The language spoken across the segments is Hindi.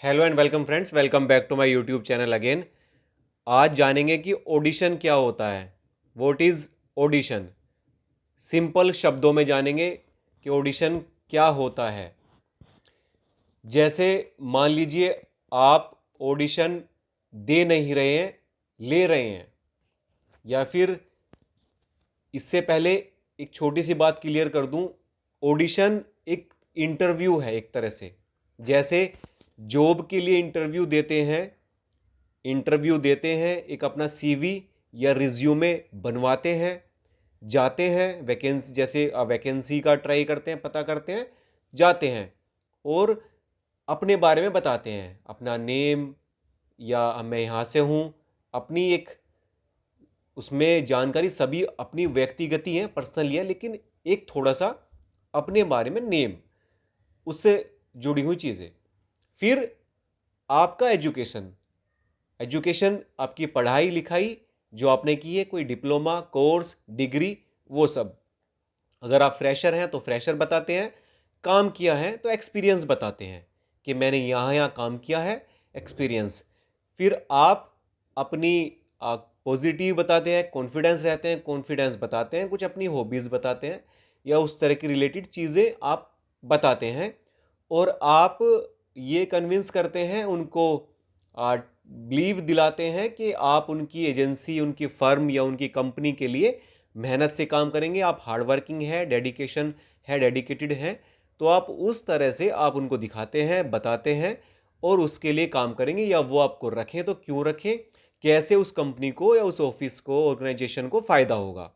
Hello and welcome friends, welcome back to my YouTube channel again. आज जानेंगे कि ऑडिशन क्या होता है। What is audition. सिंपल शब्दों में जानेंगे कि ऑडिशन क्या होता है। जैसे मान लीजिए आप ऑडिशन दे नहीं रहे हैं, ले रहे हैं, या फिर इससे पहले एक छोटी सी बात क्लियर कर दूं। ऑडिशन एक इंटरव्यू है एक तरह से। जैसे जॉब के लिए इंटरव्यू देते हैं, एक अपना सीवी या रिज्यूमे बनवाते हैं, जाते हैं वैकेंसी, जैसे वैकेंसी का ट्राई करते हैं, पता करते हैं, जाते हैं और अपने बारे में बताते हैं, अपना नेम या मैं यहाँ से हूँ, अपनी एक उसमें जानकारी सभी अपनी व्यक्तिगत ही है, पर्सनल ही है, लेकिन एक थोड़ा सा अपने बारे में नेम, उससे जुड़ी हुई चीज़ें। फिर आपका एजुकेशन एजुकेशन आपकी पढ़ाई लिखाई जो आपने की है, कोई डिप्लोमा कोर्स डिग्री, वो सब। अगर आप फ्रेशर हैं तो फ्रेशर बताते हैं, काम किया है तो एक्सपीरियंस बताते हैं कि मैंने यहाँ यहाँ काम किया है, एक्सपीरियंस। फिर आप अपनी पॉजिटिव बताते हैं, कॉन्फिडेंस रहते हैं, कॉन्फिडेंस बताते हैं, कुछ अपनी हॉबीज़ बताते हैं या उस तरह की रिलेटेड चीज़ें आप बताते हैं। और आप ये कन्विंस करते हैं उनको, बिलीव दिलाते हैं कि आप उनकी एजेंसी, उनकी फर्म या उनकी कंपनी के लिए मेहनत से काम करेंगे, आप हार्ड वर्किंग है, डेडिकेशन है, डेडिकेटेड हैं। तो आप उस तरह से आप उनको दिखाते हैं, बताते हैं और उसके लिए काम करेंगे, या वो आपको रखें तो क्यों रखें, कैसे उस कंपनी को या उस ऑफिस को, ऑर्गेनाइजेशन को फ़ायदा होगा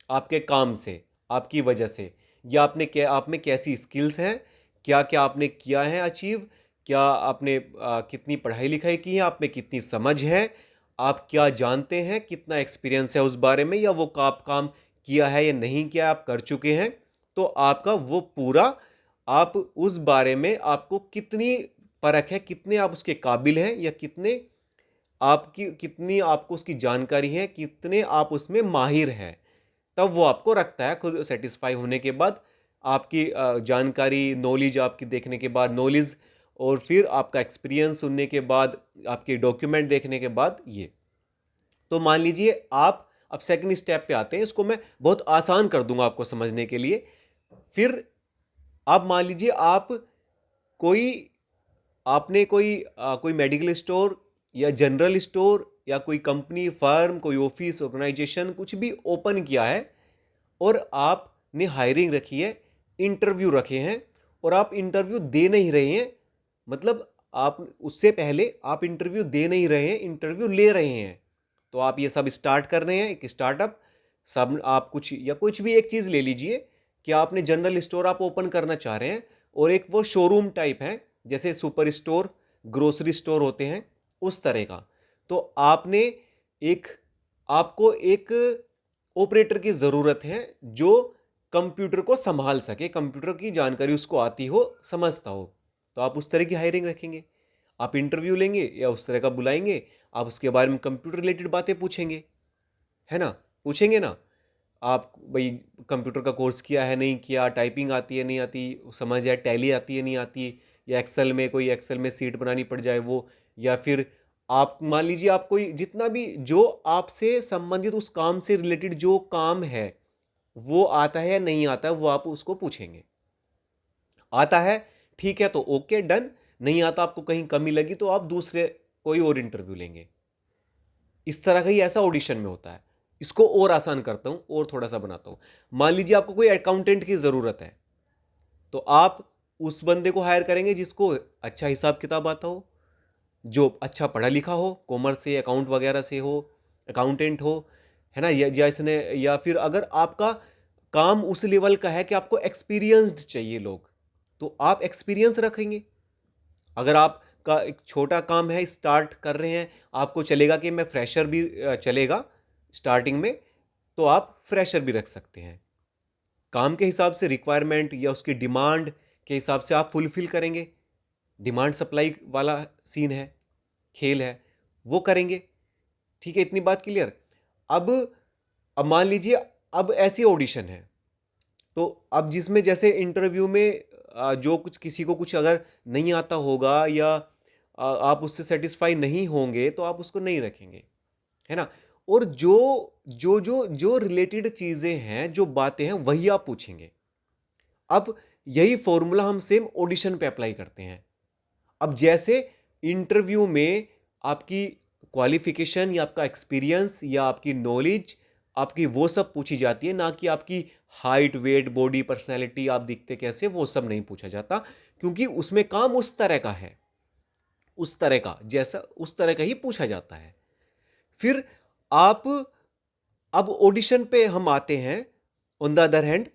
आपके काम से, आपकी वजह से, या आप में कैसी स्किल्स हैं, क्या क्या आपने किया है अचीव, क्या आपने कितनी पढ़ाई लिखाई की है, आप में कितनी समझ है, आप क्या जानते हैं, कितना एक्सपीरियंस है उस बारे में, या वो आप काम किया है या नहीं किया, आप कर चुके हैं। तो आपका वो पूरा, आप उस बारे में आपको कितनी परख है, कितने आप उसके काबिल हैं, या कितनी आपको उसकी जानकारी है, कितने आप उसमें माहिर हैं, तब वो आपको रखता है। खुद सेटिस्फाई होने के बाद, आपकी जानकारी, नॉलेज आपकी देखने के बाद, नॉलेज, और फिर आपका एक्सपीरियंस सुनने के बाद, आपके डॉक्यूमेंट देखने के बाद, ये। तो मान लीजिए आप अब सेकंड स्टेप पे आते हैं, इसको मैं बहुत आसान कर दूंगा आपको समझने के लिए। फिर आप मान लीजिए कोई कोई मेडिकल स्टोर या जनरल स्टोर या कोई कंपनी, फर्म, कोई ऑफिस, ऑर्गेनाइजेशन कुछ भी ओपन किया है और आपने हायरिंग रखी है, इंटरव्यू रखे हैं और आप इंटरव्यू दे नहीं रहे हैं। मतलब आप उससे पहले आप इंटरव्यू दे नहीं रहे हैं, इंटरव्यू ले रहे हैं। तो आप ये सब स्टार्ट कर रहे हैं, एक स्टार्टअप। सब आप कुछ भी एक चीज़ ले लीजिए कि आपने जनरल स्टोर आप ओपन करना चाह रहे हैं, और एक वो शोरूम टाइप है, जैसे सुपर स्टोर, ग्रोसरी स्टोर होते हैं, उस तरह का। तो एक आपको एक ऑपरेटर की ज़रूरत है जो कंप्यूटर को संभाल सके, कंप्यूटर की जानकारी उसको आती हो, समझता हो। तो आप उस तरह की हायरिंग रखेंगे, आप इंटरव्यू लेंगे या उस तरह का बुलाएंगे, आप उसके बारे में कंप्यूटर रिलेटेड बातें पूछेंगे, है ना, पूछेंगे ना। आप भाई कंप्यूटर का कोर्स किया है नहीं किया, टाइपिंग आती है नहीं आती, समझ है, टैली आती है नहीं आती, या एक्सेल में सीट बनानी पड़ जाए वो, या फिर आप मान लीजिए आप कोई जितना भी जो आपसे संबंधित उस काम से रिलेटेड जो काम है, वो आता है या नहीं आता है, वो आप उसको पूछेंगे। आता है, ठीक है, तो ओके डन। नहीं आता, आपको कहीं कमी लगी, तो आप दूसरे कोई और इंटरव्यू लेंगे। इस तरह का ही ऐसा ऑडिशन में होता है। इसको और आसान करता हूं और थोड़ा सा बनाता हूं। मान लीजिए आपको कोई अकाउंटेंट की ज़रूरत है, तो आप उस बंदे को हायर करेंगे जिसको अच्छा हिसाब किताब आता हो, जो अच्छा पढ़ा लिखा हो, कॉमर्स से, अकाउंट वगैरह से हो, अकाउंटेंट हो, है ना। या जैसे, या फिर अगर आपका काम उस लेवल का है कि आपको एक्सपीरियंस्ड चाहिए लोग, तो आप एक्सपीरियंस रखेंगे। अगर आपका एक छोटा काम है, स्टार्ट कर रहे हैं, आपको चलेगा कि मैं फ्रेशर भी चलेगा स्टार्टिंग में, तो आप फ्रेशर भी रख सकते हैं। काम के हिसाब से, रिक्वायरमेंट या उसकी डिमांड के हिसाब से आप फुलफिल करेंगे। डिमांड सप्लाई वाला सीन है, खेल है, वो करेंगे। ठीक है, इतनी बात क्लियर। अब अब मान लीजिए अब ऐसी ऑडिशन है, तो अब जिसमें जैसे इंटरव्यू में जो कुछ किसी को कुछ अगर नहीं आता होगा, या आप उससे सेटिस्फाई नहीं होंगे तो आप उसको नहीं रखेंगे, है ना। और जो रिलेटेड चीज़ें हैं, जो बातें हैं, वही आप पूछेंगे। अब यही फॉर्मूला हम सेम ऑडिशन पे अप्लाई करते हैं। अब जैसे इंटरव्यू में आपकी क्वालिफिकेशन या आपका एक्सपीरियंस या आपकी नॉलेज, आपकी वो सब पूछी जाती है, ना कि आपकी हाइट, वेट, बॉडी, पर्सनैलिटी, आप दिखते कैसे, वो सब नहीं पूछा जाता, क्योंकि उसमें काम उस तरह का है, उस तरह का, जैसा उस तरह का ही पूछा जाता है। फिर आप, अब ऑडिशन पे हम आते हैं। ऑन द अदर हैंड,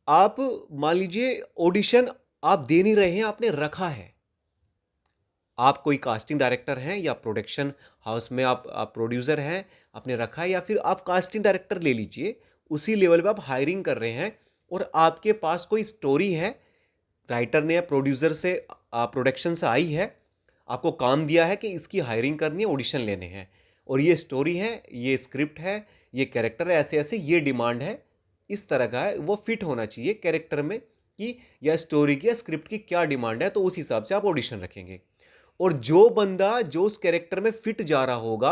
आप मान लीजिए ऑडिशन आप दे नहीं रहे हैं, आपने रखा है, आप कोई कास्टिंग डायरेक्टर हैं या प्रोडक्शन हाउस में आप प्रोड्यूसर हैं, आपने रखा है, या फिर आप कास्टिंग डायरेक्टर ले लीजिए, उसी लेवल पे आप हायरिंग कर रहे हैं, और आपके पास कोई स्टोरी है, राइटर ने या प्रोड्यूसर से, प्रोडक्शन से आई है, आपको काम दिया है कि इसकी हायरिंग करनी है, ऑडिशन लेने हैं, और ये स्टोरी है, ये स्क्रिप्ट है, ये कैरेक्टर है, ऐसे ऐसे ये डिमांड है, इस तरह का है, वो फिट होना चाहिए कैरेक्टर में, कि या स्टोरी की या स्क्रिप्ट की क्या डिमांड है, तो उस हिसाब से आप ऑडिशन रखेंगे। और जो बंदा जो उस कैरेक्टर में फिट जा रहा होगा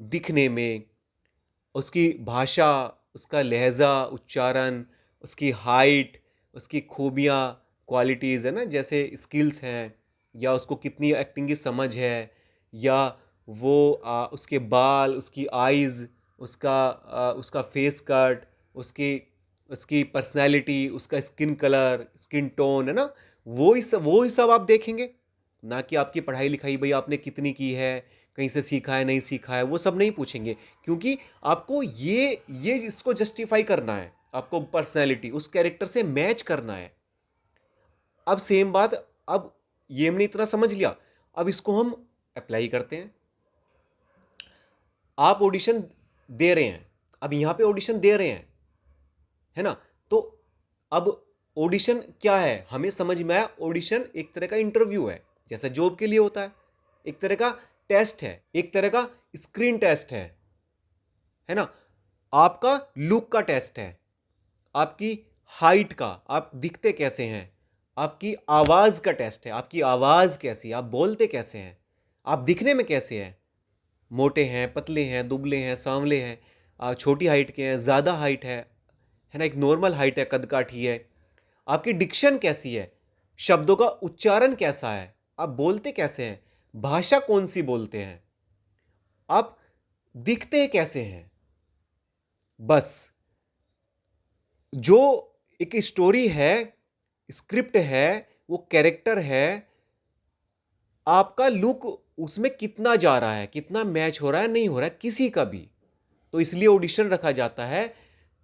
दिखने में, उसकी भाषा, उसका लहजा, उच्चारण, उसकी हाइट, उसकी खूबियाँ, क्वालिटीज़ है ना, जैसे स्किल्स हैं, या उसको कितनी एक्टिंग की समझ है, या वो उसके बाल, उसकी आइज़, उसका फेस कट, उसकी उसकी पर्सनैलिटी, उसका स्किन कलर, स्किन टोन, है ना, वो ही सब आप देखेंगे, ना कि आपकी पढ़ाई लिखाई भाई आपने कितनी की है, कहीं से सीखा है नहीं सीखा है, वो सब नहीं पूछेंगे, क्योंकि आपको ये इसको जस्टिफाई करना है, आपको पर्सनैलिटी उस कैरेक्टर से मैच करना है। अब सेम बात, अब ये हमने इतना समझ लिया, अब इसको हम अप्लाई करते हैं। आप ऑडिशन दे रहे हैं, अब यहाँ पे ऑडिशन दे रहे हैं, है ना, तो अब ऑडिशन क्या है, हमें समझ में आया, ऑडिशन एक तरह का इंटरव्यू है, जैसा जॉब के लिए होता है, एक तरह का टेस्ट है, एक तरह का स्क्रीन टेस्ट है ना, आपका लुक का टेस्ट है, आपकी हाइट का, आप दिखते कैसे हैं, आपकी आवाज़ का टेस्ट है, आपकी आवाज़ कैसी है, आप बोलते कैसे हैं, आप दिखने में कैसे हैं, मोटे हैं, पतले हैं, दुबले हैं, सांवले हैं, छोटी हाइट के हैं, ज़्यादा हाइट है ना, एक नॉर्मल हाइट है, कद काठी है, आपकी डिक्शन कैसी है, शब्दों का उच्चारण कैसा है, आप बोलते कैसे हैं, भाषा कौन सी बोलते हैं, आप दिखते कैसे हैं। बस जो एक स्टोरी है, स्क्रिप्ट है, वो कैरेक्टर है, आपका लुक उसमें कितना जा रहा है, कितना मैच हो रहा है, नहीं हो रहा है किसी का भी, तो इसलिए ऑडिशन रखा जाता है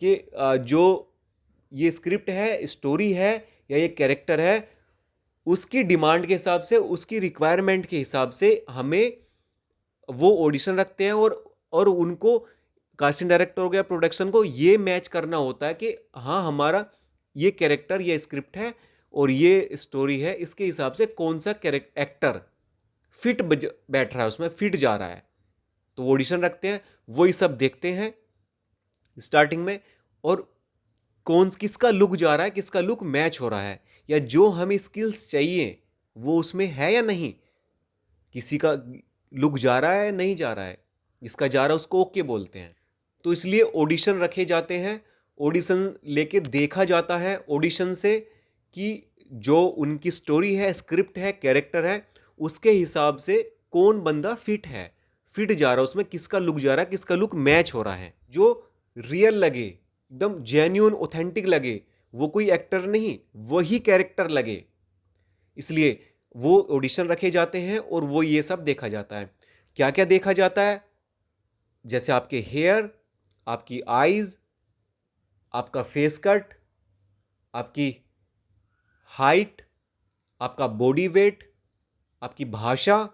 कि जो ये स्क्रिप्ट है, स्टोरी है, या ये कैरेक्टर है, उसकी डिमांड के हिसाब से, उसकी रिक्वायरमेंट के हिसाब से हमें वो ऑडिशन रखते हैं, और उनको कास्टिंग डायरेक्टर हो गया, प्रोडक्शन को ये मैच करना होता है कि हाँ, हमारा ये कैरेक्टर, ये स्क्रिप्ट है और ये स्टोरी है, इसके हिसाब से कौन सा एक्टर फिट बैठ रहा है, उसमें फिट जा रहा है, तो वो ऑडिशन रखते हैं, वही सब देखते हैं स्टार्टिंग में, और किसका लुक जा रहा है, किसका लुक मैच हो रहा है, या जो हमें स्किल्स चाहिए वो उसमें है या नहीं, किसी का लुक जा रहा है नहीं जा रहा है, जिसका जा रहा है उसको ओके बोलते हैं। तो इसलिए ऑडिशन रखे जाते हैं, ऑडिशन लेके देखा जाता है ऑडिशन से कि जो उनकी स्टोरी है, स्क्रिप्ट है, कैरेक्टर है, उसके हिसाब से कौन बंदा फिट जा रहा है, उसमें किसका लुक जा रहा है, किसका लुक मैच हो रहा है, जो रियल लगे, एकदम जेन्यून ऑथेंटिक लगे, वो कोई एक्टर नहीं, वही कैरेक्टर लगे, इसलिए वो ऑडिशन रखे जाते हैं, और वो ये सब देखा जाता है। क्या क्या देखा जाता है, जैसे आपके हेयर, आपकी आईज, आपका फेस कट, आपकी हाइट, आपका बॉडी वेट, आपकी भाषा,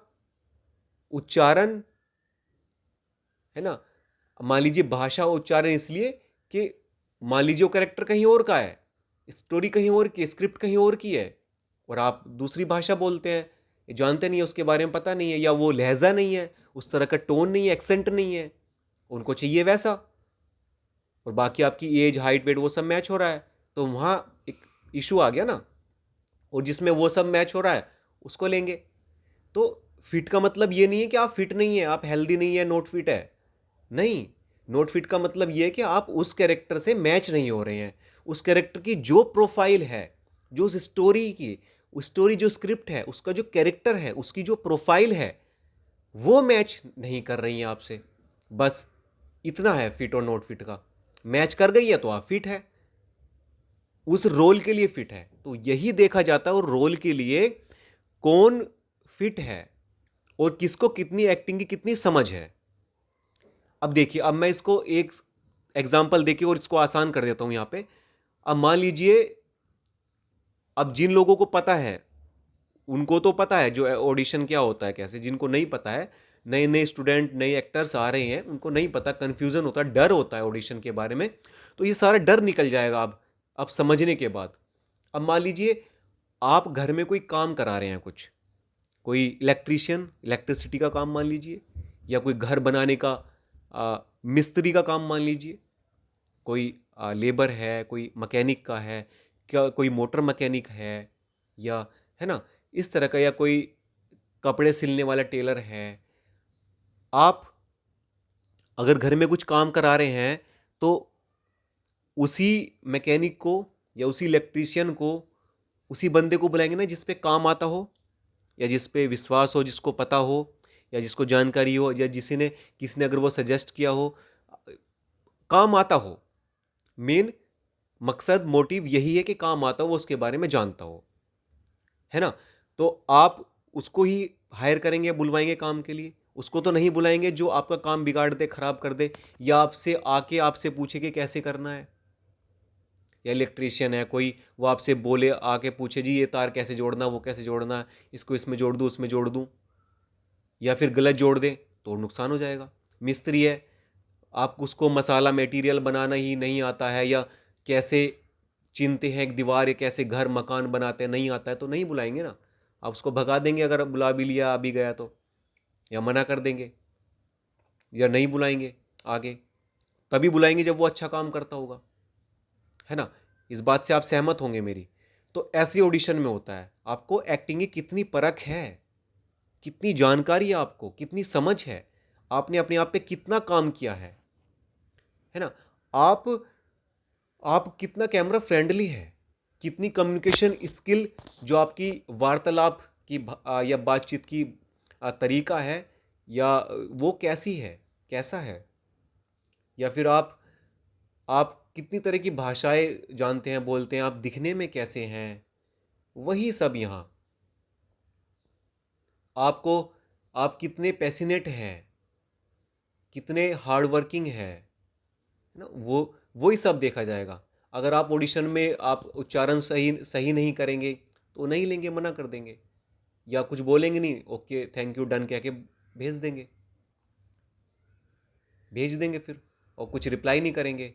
उच्चारण, है ना। मान लीजिए भाषा उच्चारण इसलिए कि मान लीजिए वो कैरेक्टर कहीं और का है, स्टोरी कहीं और की, स्क्रिप्ट कहीं और की है, और आप दूसरी भाषा बोलते हैं, जानते नहीं है, उसके बारे में पता नहीं है, या वो लहजा नहीं है, उस तरह का टोन नहीं है, एक्सेंट नहीं है, उनको चाहिए वैसा, और बाकी आपकी एज, हाइट, वेट वो सब मैच हो रहा है, तो वहाँ एक इशू आ गया ना, और जिसमें वो सब मैच हो रहा है उसको लेंगे। तो फिट का मतलब ये नहीं है कि आप फिट नहीं है, आप हेल्दी नहीं है, नॉट फिट है। नहीं, नॉट फिट का मतलब ये है कि आप उस कैरेक्टर से मैच नहीं हो रहे हैं। उस कैरेक्टर की जो प्रोफाइल है, जो उस स्टोरी की, उस स्टोरी जो स्क्रिप्ट है, उसका जो कैरेक्टर है, उसकी जो प्रोफाइल है, वो मैच नहीं कर रही है आपसे। बस इतना है फिट और नॉट फिट का। मैच कर गई है तो आप फिट है, उस रोल के लिए फिट है। तो यही देखा जाता है और रोल के लिए कौन फिट है और किसको कितनी एक्टिंग की कितनी समझ है। अब देखिए, अब मैं इसको एक एग्जांपल देके और इसको आसान कर देता हूं यहां पे। अब मान लीजिए, अब जिन लोगों को पता है उनको तो पता है जो ऑडिशन क्या होता है कैसे, जिनको नहीं पता है, नए नए स्टूडेंट नए एक्टर्स आ रहे हैं, उनको नहीं पता, कंफ्यूजन होता है, डर होता है ऑडिशन के बारे में। तो ये सारा डर निकल जाएगा अब समझने के बाद। अब मान लीजिए आप घर में कोई काम करा रहे हैं, कुछ कोई इलेक्ट्रीशियन, इलेक्ट्रिसिटी का काम मान लीजिए, या कोई घर बनाने का मिस्त्री का काम मान लीजिए, कोई लेबर है, कोई मैकेनिक का है, क्या कोई मोटर मैकेनिक है, या है ना, इस तरह का, या कोई कपड़े सिलने वाला टेलर है। आप अगर घर में कुछ काम करा रहे हैं तो उसी मैकेनिक को या उसी इलेक्ट्रीशियन को, उसी बंदे को बुलाएंगे ना जिस पे काम आता हो, या जिस पे विश्वास हो, जिसको पता हो, या जिसको जानकारी हो, या किसी ने अगर वो सजेस्ट किया हो, काम आता हो। मेन मकसद, मोटिव यही है कि काम आता हो, वो उसके बारे में जानता हो, है ना। तो आप उसको ही हायर करेंगे, बुलवाएंगे काम के लिए। उसको तो नहीं बुलाएंगे जो आपका काम बिगाड़ दे, खराब कर दे, या आपसे पूछे कि कैसे करना है। या इलेक्ट्रीशियन है कोई, वो आपसे बोले, आके पूछे जी ये तार कैसे जोड़ना, वो कैसे जोड़ना, इसको इसमें जोड़ दूँ, उसमें जोड़ दूँ, या फिर गलत जोड़ दे तो नुकसान हो जाएगा। मिस्त्री है, आप उसको मसाला मटेरियल बनाना ही नहीं आता है, या कैसे चिनते हैं एक दीवार, या कैसे घर मकान बनाते हैं नहीं आता है, तो नहीं बुलाएंगे ना। आप उसको भगा देंगे अगर बुला भी लिया, आ भी गया तो, या मना कर देंगे, या नहीं बुलाएंगे आगे। तभी बुलाएंगे जब वो अच्छा काम करता होगा, है ना। इस बात से आप सहमत होंगे मेरी। तो ऐसे ऑडिशन में होता है, आपको एक्टिंग की कितनी परख है, कितनी जानकारी है, आपको कितनी समझ है, आपने अपने आप पे कितना काम किया है ना। आप आप कितना कैमरा फ्रेंडली है, कितनी कम्युनिकेशन स्किल, जो आपकी वार्तालाप की या बातचीत की तरीका है, या वो कैसी है, कैसा है। या फिर आप कितनी तरह की भाषाएं जानते हैं, बोलते हैं, आप दिखने में कैसे हैं, वही सब यहाँ। आपको आप कितने पैसिनेट हैं, कितने हार्ड वर्किंग है ना, वो ही सब देखा जाएगा। अगर आप ऑडिशन में आप उच्चारण सही सही नहीं करेंगे तो नहीं लेंगे, मना कर देंगे, या कुछ बोलेंगे नहीं, ओके थैंक यू डन कह के भेज देंगे फिर, और कुछ रिप्लाई नहीं करेंगे।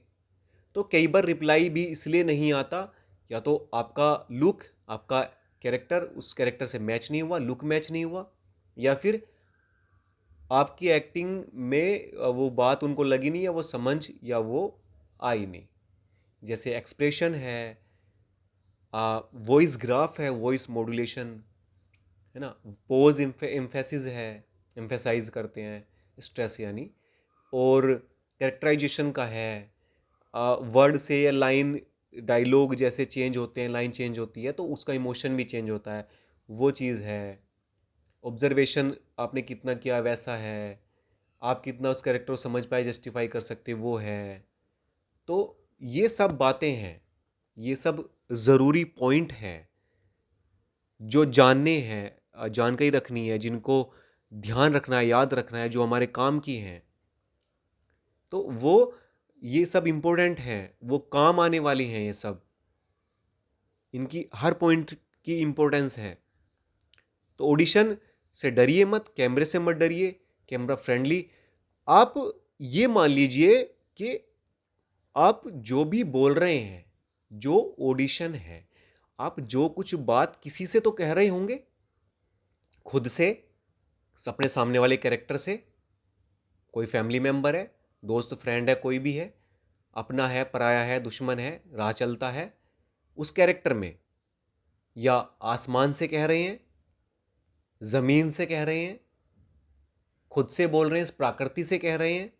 तो कई बार रिप्लाई भी इसलिए नहीं आता, या तो आपका लुक, आपका कैरेक्टर उस कैरेक्टर से मैच नहीं हुआ, लुक मैच नहीं हुआ, या फिर आपकी एक्टिंग में वो बात उनको लगी नहीं, या वो समझ, या वो आई नहीं। जैसे एक्सप्रेशन है, वॉइस ग्राफ है, वॉइस मॉड्यूलेशन, है ना, पोज एम्फेसिस है, एम्फेसाइज करते हैं, स्ट्रेस यानी, और कैरेक्टराइजेशन का है, वर्ड से या लाइन, डायलॉग जैसे चेंज होते हैं, लाइन चेंज होती है तो उसका इमोशन भी चेंज होता है, वो चीज़ है। ऑब्जर्वेशन आपने कितना किया वैसा है, आप कितना उस कैरेक्टर को समझ पाए, जस्टिफाई कर सकते, वो है। तो ये सब बातें हैं, ये सब ज़रूरी पॉइंट हैं जो जानने हैं, जानकारी रखनी है, जिनको ध्यान रखना है, याद रखना है, जो हमारे काम की हैं। तो वो ये सब इम्पोर्टेंट हैं, वो काम आने वाली हैं, ये सब, इनकी हर पॉइंट की इम्पोर्टेंस है। तो ऑडिशन से डरिए मत, कैमरे से मत डरिए, कैमरा फ्रेंडली। आप ये मान लीजिए कि आप जो भी बोल रहे हैं, जो ऑडिशन है, आप जो कुछ बात किसी से तो कह रहे होंगे, खुद से, अपने सामने वाले कैरेक्टर से, कोई फैमिली मेंबर है, दोस्त फ्रेंड है, कोई भी है, अपना है, पराया है, दुश्मन है, राह चलता है, उस कैरेक्टर में, या आसमान से कह रहे हैं, ज़मीन से कह रहे हैं, खुद से बोल रहे हैं, इस प्रकृति से कह रहे हैं,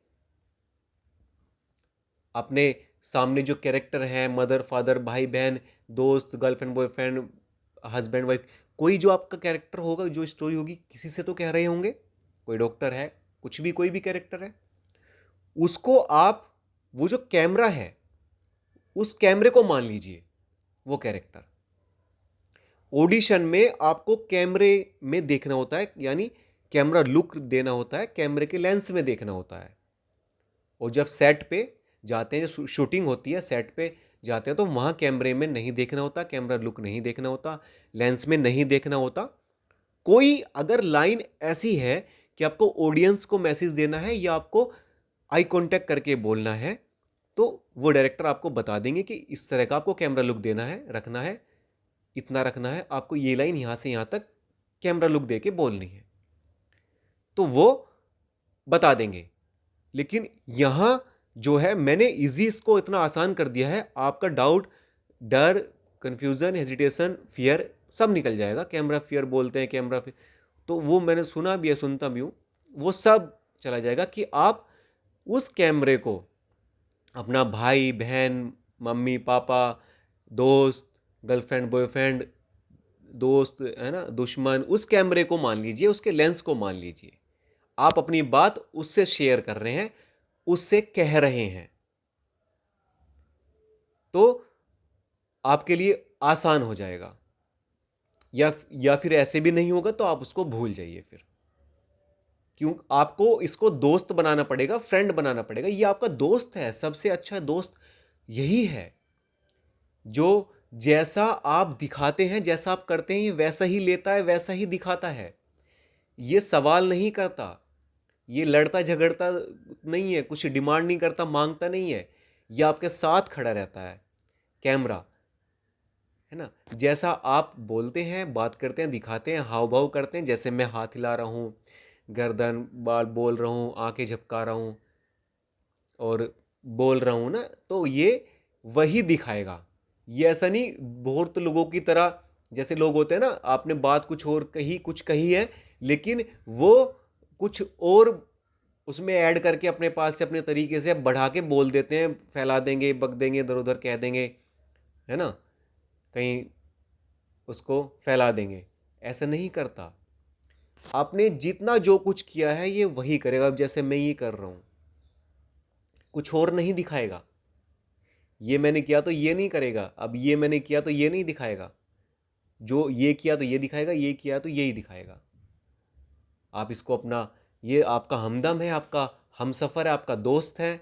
अपने सामने जो कैरेक्टर है, मदर फादर, भाई बहन, दोस्त, गर्लफ्रेंड बॉयफ्रेंड, हस्बैंड वाइफ, कोई जो आपका कैरेक्टर होगा, जो स्टोरी होगी, किसी से तो कह रहे होंगे। कोई डॉक्टर है, कुछ भी, कोई भी कैरेक्टर है, उसको आप, वो जो कैमरा है, उस कैमरे को मान लीजिए वो कैरेक्टर। ऑडिशन में आपको कैमरे में देखना होता है, यानी कैमरा लुक देना होता है, कैमरे के लेंस में देखना होता है। और जब सेट पे जाते हैं, जो शूटिंग होती है, सेट पे जाते हैं, तो वहाँ कैमरे में नहीं देखना होता, कैमरा लुक नहीं देखना होता, लेंस में नहीं देखना होता। कोई अगर लाइन ऐसी है कि आपको ऑडियंस को मैसेज देना है या आपको आई कांटेक्ट करके बोलना है, तो वो डायरेक्टर आपको बता देंगे कि इस तरह का आपको कैमरा लुक देना है, रखना है, इतना रखना है, आपको ये लाइन यहाँ से यहाँ तक कैमरा लुक दे के बोलनी है, तो वो बता देंगे। लेकिन यहाँ जो है, मैंने इजी इसको इतना आसान कर दिया है, आपका डाउट, डर, कन्फ्यूज़न, हेजिटेशन, फियर सब निकल जाएगा। कैमरा फियर बोलते हैं, कैमरा फियर, तो वो मैंने सुना भी है, सुनता भी हूँ, वो सब चला जाएगा कि आप उस कैमरे को अपना भाई बहन, मम्मी पापा, दोस्त, गर्लफ्रेंड बॉयफ्रेंड, दोस्त है ना, दुश्मन, उस कैमरे को मान लीजिए, उसके लेंस को मान लीजिए, आप अपनी बात उससे शेयर कर रहे हैं, उससे कह रहे हैं, तो आपके लिए आसान हो जाएगा। या फिर ऐसे भी नहीं होगा तो आप उसको भूल जाइए फिर, क्यों आपको इसको दोस्त बनाना पड़ेगा, फ्रेंड बनाना पड़ेगा। ये आपका दोस्त है, सबसे अच्छा दोस्त यही है, जो जैसा आप दिखाते हैं, जैसा आप करते हैं, ये वैसा ही लेता है, वैसा ही दिखाता है। ये सवाल नहीं करता, ये लड़ता झगड़ता नहीं है, कुछ डिमांड नहीं करता, मांगता नहीं है, ये आपके साथ खड़ा रहता है, कैमरा है ना। जैसा आप बोलते हैं, बात करते हैं, दिखाते हैं, हाव भाव करते हैं, जैसे मैं हाथ हिला रहा हूँ, गर्दन बाल बोल रहा हूँ, आंखें झपका रहा हूँ और बोल रहा हूँ ना, तो ये वही दिखाएगा। ये ऐसा नहीं बहुत लोगों की तरह, जैसे लोग होते हैं ना, आपने बात कुछ और कही, कुछ कही है, लेकिन वो कुछ और उसमें ऐड करके अपने पास से अपने तरीके से बढ़ा के बोल देते हैं, फैला देंगे, बक देंगे, इधर उधर कह देंगे, है ना, कहीं उसको फैला देंगे। ऐसा नहीं करता। आपने जितना जो कुछ किया है ये वही करेगा। अब जैसे मैं ये कर रहा हूँ, कुछ और नहीं दिखाएगा। ये मैंने किया तो ये नहीं करेगा, अब ये मैंने किया तो ये नहीं दिखाएगा, जो ये किया तो ये दिखाएगा, ये किया तो यही दिखाएगा। आप इसको अपना, ये आपका हमदम है, आपका हमसफ़र है, आपका दोस्त है।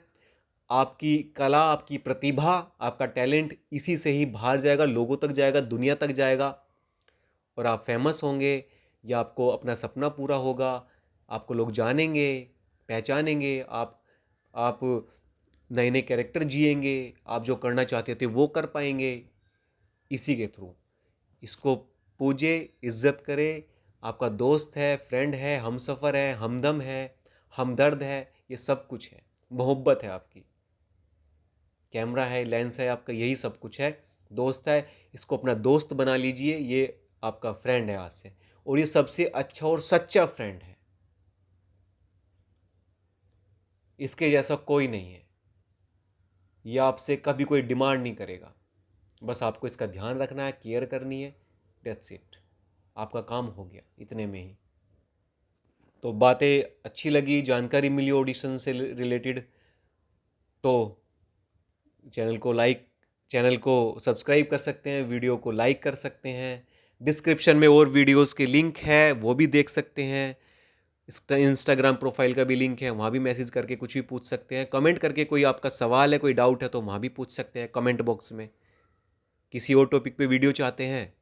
आपकी कला, आपकी प्रतिभा, आपका टैलेंट इसी से ही बाहर जाएगा, लोगों तक जाएगा, दुनिया तक जाएगा, और आप फेमस होंगे, या आपको अपना सपना पूरा होगा, आपको लोग जानेंगे, पहचानेंगे, आप नए नए कैरेक्टर जिएंगे, आप जो करना चाहते थे वो कर पाएंगे इसी के थ्रू। इसको पूजे, इज्जत करे, आपका दोस्त है, फ्रेंड है, हमसफ़र है, हमदम है, हमदर्द है, ये सब कुछ है, मोहब्बत है आपकी, कैमरा है, लेंस है आपका, यही सब कुछ है, दोस्त है। इसको अपना दोस्त बना लीजिए, ये आपका फ्रेंड है आज से, और ये सबसे अच्छा और सच्चा फ्रेंड है, इसके जैसा कोई नहीं है। ये आपसे कभी कोई डिमांड नहीं करेगा, बस आपको इसका ध्यान रखना है, केयर करनी है, दैट्स इट, आपका काम हो गया इतने में ही। तो बातें अच्छी लगी, जानकारी मिली ऑडिशन से रिलेटेड, तो चैनल को सब्सक्राइब कर सकते हैं, वीडियो को लाइक कर सकते हैं, डिस्क्रिप्शन में और वीडियोस के लिंक है, वो भी देख सकते हैं। इंस्टाग्राम प्रोफाइल का भी लिंक है, वहाँ भी मैसेज करके कुछ भी पूछ सकते हैं। कमेंट करके कोई आपका सवाल है, कोई डाउट है, तो वहाँ भी पूछ सकते हैं कमेंट बॉक्स में। किसी और टॉपिक पे वीडियो चाहते हैं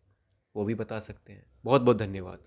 वो भी बता सकते हैं। बहुत बहुत धन्यवाद।